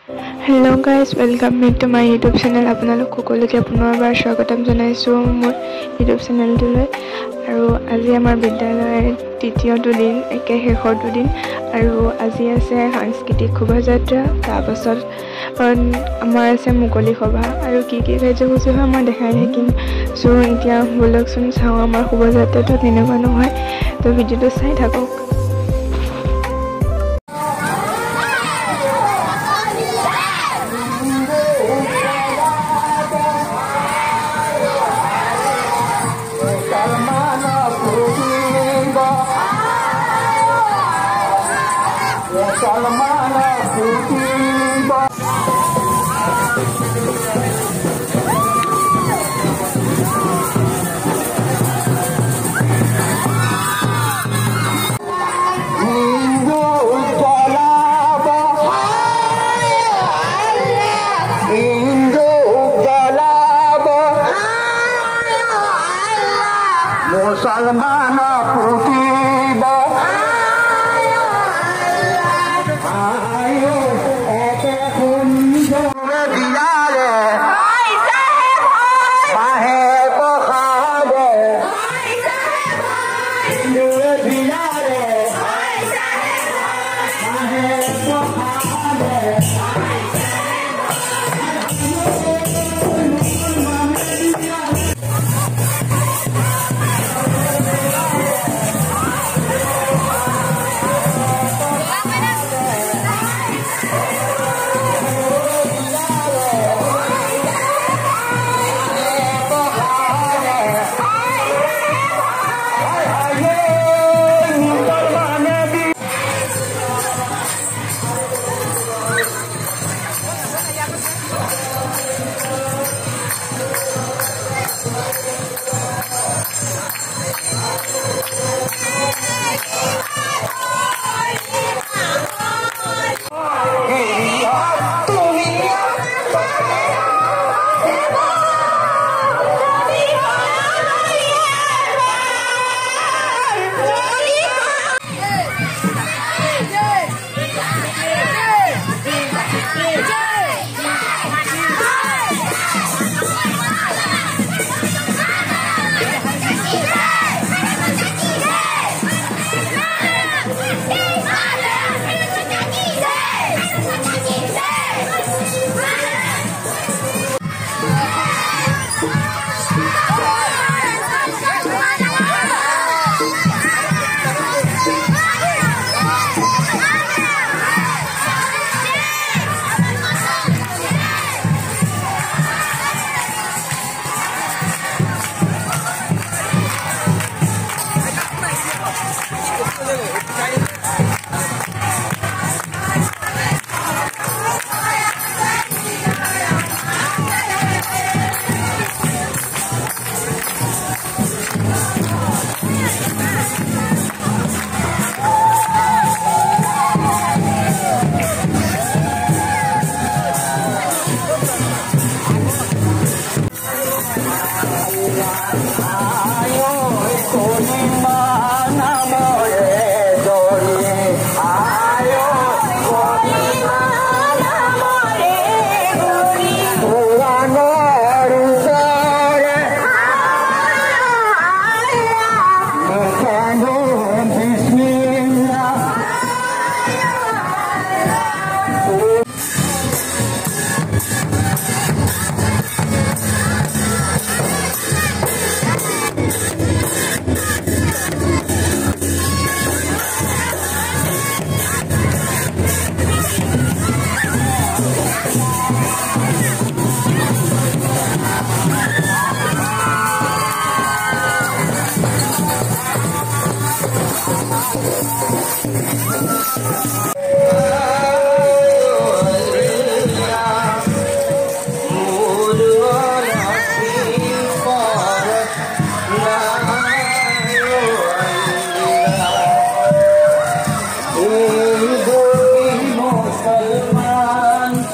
Hello guys, welcome back to my YouTube channel. আপোনালোক সকলোকে পুনৰবাৰ স্বাগতম জনাইছো মোৰ YouTube চেনেলটোলৈ আৰু আজি আমাৰ বিদ্যালয়ৰ তৃতীয়টো দিন একে শেষৰটো দিন আৰু আজি আছে সাংস্কৃতিক শোভাযাত্ৰা তাৰ পাছত আমাৰ আছে মুকলি সভা আৰু কি কাৰ্যসূচী হয় মই দেখাই থাকিম সো এতিয়া বলকচোন চাওঁ আমাৰ শোভাযাত্ৰাটো কেনেকুৱা নহয় তো ভিডিঅ'টো চাই থাকক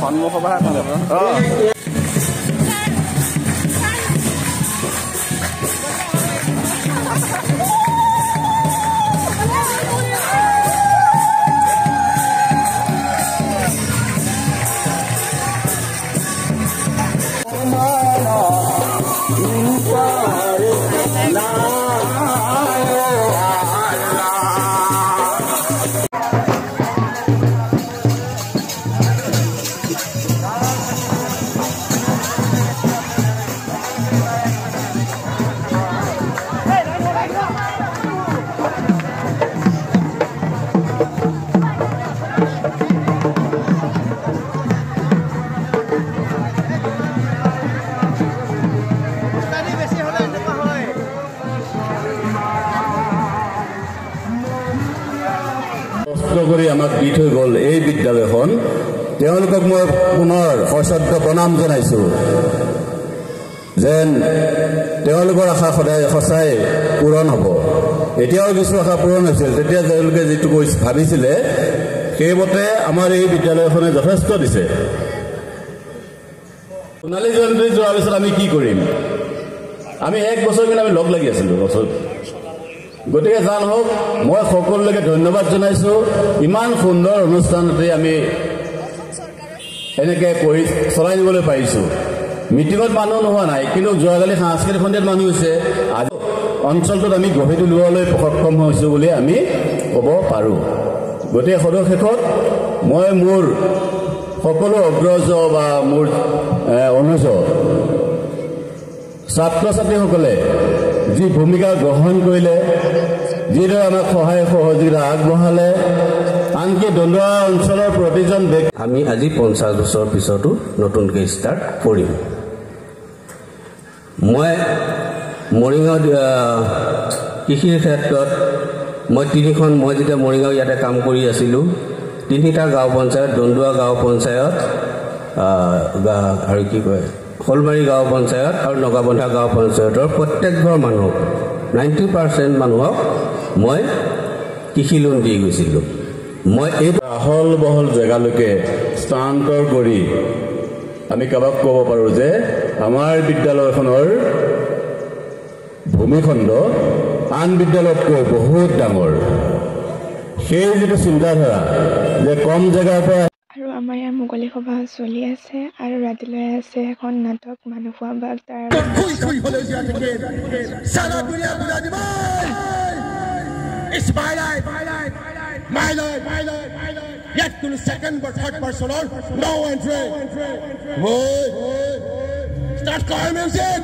সন্মুখৰ কৰি আমাক দি থৈ গ'ল এই বিদ্যালয়খন তেওঁলোকক মই পুনৰ সশ্ৰদ্ধ প্ৰণাম জনাইছোঁ যেন তেওঁলোকৰ আশা সদায় সঁচাই পূৰণ হ'ব এতিয়াও কিছু আশা পূৰণ হৈছিল তেতিয়া তেওঁলোকে যিটো ভাবিছিলে সেইমতে আমাৰ এই বিদ্যালয়খনে যথেষ্ট দিছে সোণালী জয়ন্তী যোৱাৰ পিছত আমি কি কৰিম আমি এক বছৰ কিন্তু আমি লগ লাগি আছিলোঁ বছৰ গতিকে যান হওক মই সকলোকে ধন্যবাদ জনাইছোঁ ইমান সুন্দৰ অনুষ্ঠানতে আমি এনেকৈ কৰি চলাই নিবলৈ পাৰিছোঁ মিটিঙত মানুহ নোহোৱা নাই কিন্তু যোৱাকালি সাংস্কৃতিক সন্ধিয়াত মানুহ হৈছে আজি অঞ্চলটোত আমি গঢ়ি তুলিবলৈ সক্ষম হৈছোঁ বুলি আমি ক'ব পাৰোঁ গতিকে সদশেষত মই মোৰ সকলো অগ্ৰজ বা মোৰ অনুজ ছাত্ৰ ছাত্ৰীসকলে যি ভূমিকা গ্ৰহণ কৰিলে যিদৰে আমাক সহায় সহযোগিতা আগবঢ়ালে আনকি দন্দুৱা অঞ্চলৰ প্ৰতিজন ব্যক্তি আমি আজি 50 বছৰ পিছতো নতুনকৈ ষ্টাৰ্ট কৰিম মই মৰিগাঁও কৃষিৰ ক্ষেত্ৰত মই তিনিখন মই যেতিয়া মৰিগাঁও ইয়াতে কাম কৰি আছিলোঁ তিনিটা গাঁও পঞ্চায়ত দন্দুৱা গাঁও পঞ্চায়ত আৰু কি কয় শলমাৰী গাঁও পঞ্চায়ত আৰু নগাবন্ধা গাঁও পঞ্চায়তৰ প্ৰত্যেকঘৰ মানুহক 90% মানুহক মই কৃষি লোন দি গৈছিলোঁ মই এই আহল বহল জেগালৈকে স্থানান্তৰ কৰি আমি কাবাক ক'ব পাৰোঁ যে আমাৰ বিদ্যালয়খনৰ ভূমিখণ্ড আন বিদ্যালয়তকৈ বহুত ডাঙৰ সেই যিটো চিন্তাধাৰা যে কম জেগাৰ পৰা আৰু আমাৰ ইয়াৰ মুকলি সভা চলি আছে আৰু ৰাতিলৈ আছে এখন নাটক মানুহ খোৱা বাগ তাৰ Yet to the second or third person on no entry. Start calling music.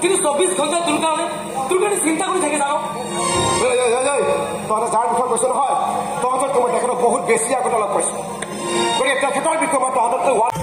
কিন্তু 24 ঘণ্টা তোৰ কাৰণে চিন্তা কৰি থাকে যাওঁ তহঁতে যাৰ বিষয়ে কৈছ নহয় তহঁততকৈ মই তেখেতক বহুত বেছি আগতে লগ পাইছোঁ গতিকে তেখেতৰ বিষয়ে মই তহঁততকৈ